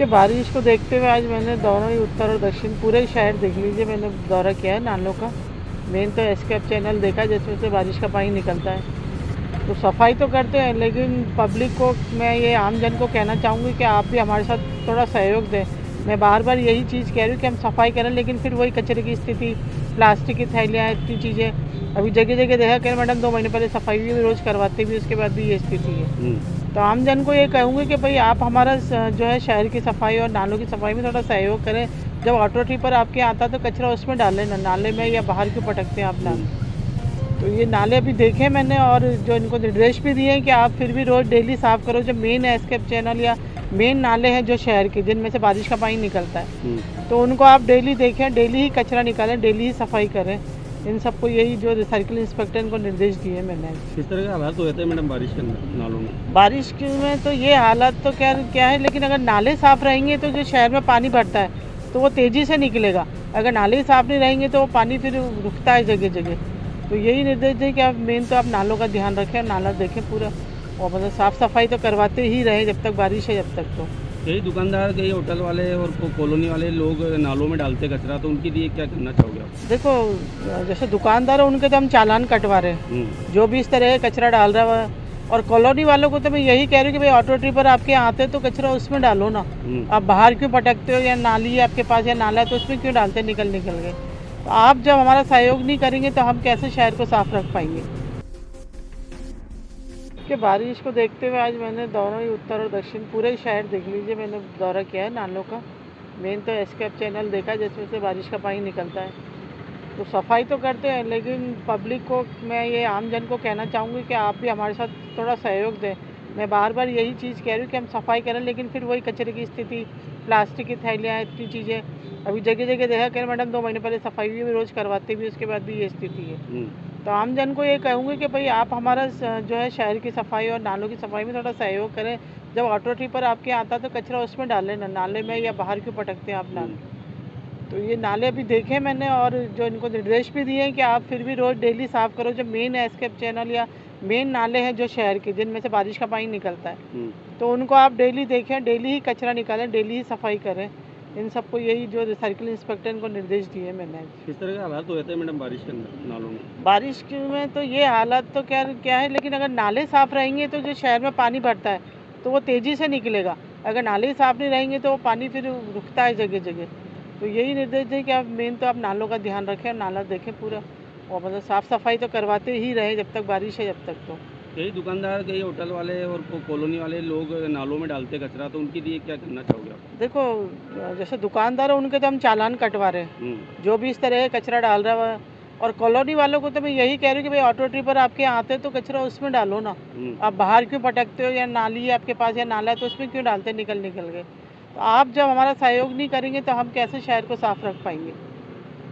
कि बारिश को देखते हुए आज मैंने दोनों ही उत्तर और दक्षिण पूरे शहर देख लीजिए, मैंने दौरा किया है नालों का। मेन तो एस्केप चैनल देखा जिसमें से बारिश का पानी निकलता है। तो सफाई तो करते हैं, लेकिन पब्लिक को मैं ये आम जन को कहना चाहूँगी कि आप भी हमारे साथ थोड़ा सहयोग दें। मैं बार बार यही चीज़ कह रही हूँ कि हम सफाई करें, लेकिन फिर वही कचरे की स्थिति, प्लास्टिक की थैलियाँ, इतनी चीज़ें। अभी जगह जगह देखा कि मैडम 2 महीने पहले सफाई भी रोज़ करवाते भी, उसके बाद भी ये स्थिति है। तो आम जन को ये कहूँगी कि भाई आप हमारा जो है शहर की सफाई और नालों की सफाई में थोड़ा सहयोग करें। जब ऑटो ट्रिपर आपके यहाँ आता है तो कचरा उसमें डालें ना, नाले में या बाहर क्यों पटकते हैं आप नाले। तो ये नाले अभी देखे मैंने, और जो इनको निर्देश भी दिए हैं कि आप फिर भी रोज़ डेली साफ़ करो। जो मेन एस्केप चैनल या मेन नाले हैं जो शहर के, जिनमें से बारिश का पानी निकलता है, तो उनको आप डेली देखें, डेली ही कचरा निकालें, डेली ही सफाई करें। इन सबको यही जो रिसाइकिल इंस्पेक्टर इनको निर्देश दिए मैंने। किस तरह के हालात हो जाते हैं मैडम बारिश के अंदर नालों में? बारिश में तो ये हालत तो क्या है, लेकिन अगर नाले साफ़ रहेंगे तो जो शहर में पानी भरता है तो वो तेज़ी से निकलेगा। अगर नाले ही साफ़ नहीं रहेंगे तो वो पानी फिर रुकता है जगह जगह। तो यही निर्देश दें कि आप मेन तो आप नालों का ध्यान रखें और नाला देखें पूरा, और मतलब साफ़ सफाई तो करवाते ही रहें जब तक बारिश है, जब तक। तो कई दुकानदार, कई होटल वाले और कॉलोनी वाले लोग नालों में डालते कचरा, तो उनके लिए क्या करना चाहोगे आप? देखो, जैसे दुकानदार है उनके तो हम चालान कटवा रहे हैं, जो भी इस तरह का कचरा डाल रहा है। और कॉलोनी वालों को तो मैं यही कह रही हूँ कि भाई ऑटो ट्रिपर आपके यहाँ आते हैं तो कचरा उसमें डालो ना। आप बाहर क्यों पटकते हो, या नाली है आपके पास या नाला है तो उसमें क्यों डालते हैं निकल निकल के। तो आप जब हमारा सहयोग नहीं करेंगे तो हम कैसे शहर को साफ रख पाएंगे। कि बारिश को देखते हुए आज मैंने दोनों ही उत्तर और दक्षिण पूरे शहर देख लीजिए, मैंने दौरा किया है नालों का। मेन तो एस्केप चैनल देखा जिसमें से बारिश का पानी निकलता है। तो सफाई तो करते हैं, लेकिन पब्लिक को मैं ये आम जन को कहना चाहूँगी कि आप भी हमारे साथ थोड़ा सहयोग दें। मैं बार बार यही चीज़ कह रही हूँ कि हम सफाई करें, लेकिन फिर वही कचरे की स्थिति, प्लास्टिक की थैलियाँ, इतनी चीज़ें। अभी जगह जगह देखा कि मैडम 2 महीने पहले सफाई भी रोज़ करवाते भी, उसके बाद भी ये स्थिति है। तो आम जन को ये कहूँगी कि भाई आप हमारा जो है शहर की सफाई और नालों की सफाई में थोड़ा सहयोग करें। जब ऑटो ट्रिपर आपके यहाँ आता है तो कचरा उसमें डालें ना, नाले में या बाहर क्यों पटकते हैं आप नाले। तो ये नाले अभी देखे मैंने, और जो इनको निर्देश भी दिए हैं कि आप फिर भी रोज़ डेली साफ़ करो। जो मेन एस्केप चैनल या मेन नाले हैं जो शहर के, जिनमें से बारिश का पानी निकलता है, तो उनको आप डेली देखें, डेली ही कचरा निकालें, डेली ही सफाई करें। इन सबको यही जो रिसाइकिल इंस्पेक्टर इनको निर्देश दिए मैंने। किस तरह के हालात हो जाते हैं मैडम बारिश के अंदर नालों में? बारिश में तो ये हालत तो क्या है, लेकिन अगर नाले साफ़ रहेंगे तो जो शहर में पानी भरता है तो वो तेज़ी से निकलेगा। अगर नाले ही साफ़ नहीं रहेंगे तो वो पानी फिर रुकता है जगह जगह। तो यही निर्देश दें कि आप मेन तो आप नालों का ध्यान रखें और नाला देखें पूरा, और मतलब साफ़ सफाई तो करवाते ही रहें जब तक बारिश है, जब तक। तो कई दुकानदार, कई होटल वाले और कॉलोनी वाले लोग नालों में डालते कचरा, तो उनके लिए क्या करना चाहोगे आप? देखो, जैसे दुकानदार है उनके तो हम चालान कटवा रहे हैं, जो भी इस तरह का कचरा डाल रहा है। और कॉलोनी वालों को तो मैं यही कह रही हूँ कि भाई ऑटो ट्रिपर आपके यहाँ आते हैं तो कचरा उसमें डालो ना। आप बाहर क्यों पटकते हो, या नाली है आपके पास या नाला है तो उसमें क्यों डालते हैं निकल निकल के। तो आप जब हमारा सहयोग नहीं करेंगे तो हम कैसे शहर को साफ रख पाएंगे।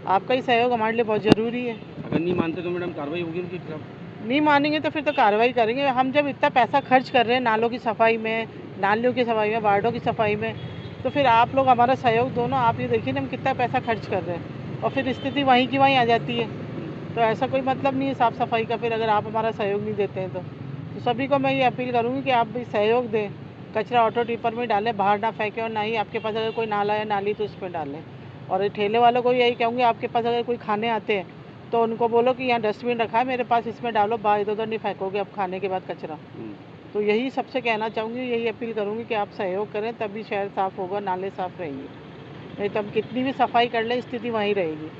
आपका ही सहयोग हमारे लिए बहुत ज़रूरी है। अगर नहीं मानते तो मैडम कार्रवाई होगी उनके खिलाफ? नहीं मानेंगे तो फिर तो कार्रवाई करेंगे। हम जब इतना पैसा खर्च कर रहे हैं नालों की सफाई में, नालियों की सफाई में, वार्डों की सफाई में, तो फिर आप लोग हमारा सहयोग दो ना। आप ये देखिए ना हम कितना पैसा खर्च कर रहे हैं, और फिर स्थिति वहीं की वहीं आ जाती है। तो ऐसा कोई मतलब नहीं है साफ़ सफाई का फिर, अगर आप हमारा सहयोग नहीं देते हैं तो सभी को मैं ये अपील करूँगी कि आप भी सहयोग दें। कचरा ऑटो टिपर में डालें, बाहर ना फेंकें, और ना ही आपके पास अगर कोई नाला या नाली तो उस पर डालें। और ठेले वालों को यही कहूँगी, आपके पास अगर कोई खाने आते हैं तो उनको बोलो कि यहाँ डस्टबिन रखा है मेरे पास, इसमें डालो, बाहर इधर उधर नहीं फेंकोगे अब खाने के बाद कचरा। तो यही सबसे कहना चाहूँगी, यही अपील करूँगी कि आप सहयोग करें, तभी शहर साफ़ होगा, नाले साफ़ रहेंगे। नहीं तो हम कितनी भी सफाई कर लें स्थिति वहीं रहेगी।